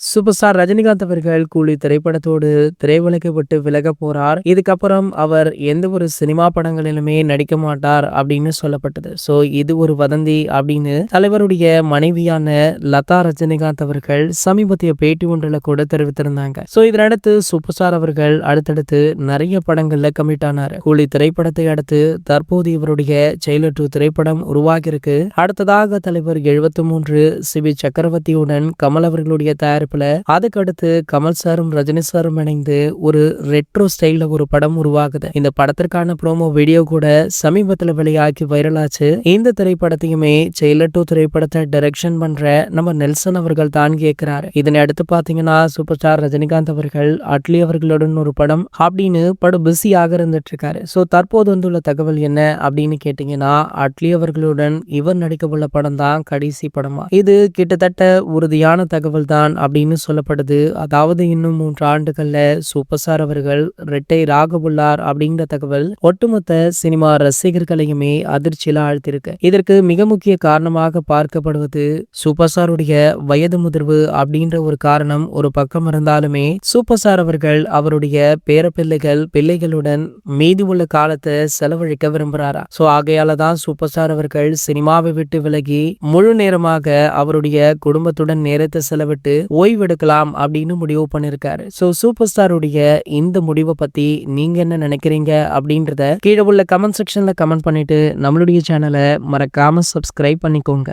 Super star Rajinikanth அவர்கள் கூலி திரைப்படத்தோடு திரையுலகை விட்டு விலக போறார். இதுக்கப்புறம் அவர் எந்த ஒரு சினிமா படங்களிலுமே நடிக்க மாட்டார் அப்படின்னு சொல்லப்பட்டது. சோ இது ஒரு வதந்தி அப்படின்னு தலைவருடைய மனைவியான லதா ரஜினிகாந்த் அவர்கள் சமீபத்திய பேட்டி ஒன்றில் கூட தெரிவித்திருந்தாங்க. சோ இதனடுத்து சூப்பர் ஸ்டார் அவர்கள் அடுத்தடுத்து நிறைய படங்கள்ல கமிட் ஆனாரு. கூலி திரைப்படத்தை அடுத்து தற்போது இவருடைய ஜெயிலர் 2 திரைப்படம் உருவாகியிருக்கு. அடுத்ததாக தலைவர் 73 சிபி சக்கரவர்த்தியுடன் கமல் அவர்களுடைய தயாரிப்புல அதுக்கடுத்து கமல் சாரும் ரஜினி சாரும் இணைந்து ஒரு ரெட்ரோ ஸ்டைல்ல ஒரு படம் உருவாகுது. இந்த படத்திற்கான ப்ரோமோ வீடியோ கூட சமீபத்துல வெளியாகி வைரலாச்சு. இந்த திரைப்படத்தையுமே ஜெயிலர் 2 திரைப்படத்தை டைரக்ஷன் பண்ற நம்ம நெல்சன் அவர்கள் தான் கேட்கிறாரு. இதனை அடுத்து பாத்தீங்கன்னா சூப்பர் ஸ்டார் ரஜினிகாந்த் அவர்கள் அட்லி அவர்களுடன் ஒரு படம் அப்படின்னு படம் பிஸியாக இருந்துட்டு இருக்காரு. சோ தற்போது வந்துள்ள தகவல் என்ன அப்படின்னு கேட்டீங்கன்னா அட்லி அவர்களுடன் இவர் நடிக்க உள்ள படம் தான் கடைசி படமா. இது கிட்டத்தட்ட உறுதியான தகவல் தான் அப்படின்னு சொல்லப்படுது. அதாவது இன்னும் 3 ஆண்டுகள்ல சூப்பர் ஸ்டார் அவர்கள் ரிட்டையர் ஆக உள்ளார் அப்படிங்கிற தகவல் ஒட்டுமொத்த சினிமா ரசிகர்களையுமே அதிர்ச்சியில ஆழ்த்திருக்கு. இதற்கு மிக முக்கிய காரணமாக பார்க்கப்படுவது சூப்பர் ஸ்டாருடைய வயது முதிர்வு அப்படின்ற ஒரு காரணம் ஒரு பக்கம் இருந்தாலுமே சூப்பர் ஸ்டார் அவர்கள் அவருடைய பிள்ளைகளுடன் மீதி உள்ள காலத்தை செலவழிக்க விரும்புறாரா. சோ ஆகையால தான் சூப்பர் ஸ்டார் அவர்கள் சினிமாவை விட்டு விலகி முழு நேரமாக அவருடைய குடும்பத்துடன் நேரத்தை செலவிட்டு ஓய்வெடுக்கலாம் அப்படின்னு முடிவு பண்ணிருக்காரு. சோ சூப்பர் ஸ்டாருடைய இந்த முடிவை பத்தி நீங்க என்ன நினைக்கிறீங்க அப்படின்றத கீழே உள்ள கமெண்ட் செக்ஷன்ல கமெண்ட் பண்ணிட்டு நம்மளுடைய சேனலை மறக்காம சப்ஸ்கிரைப் பண்ணிக்கோங்க.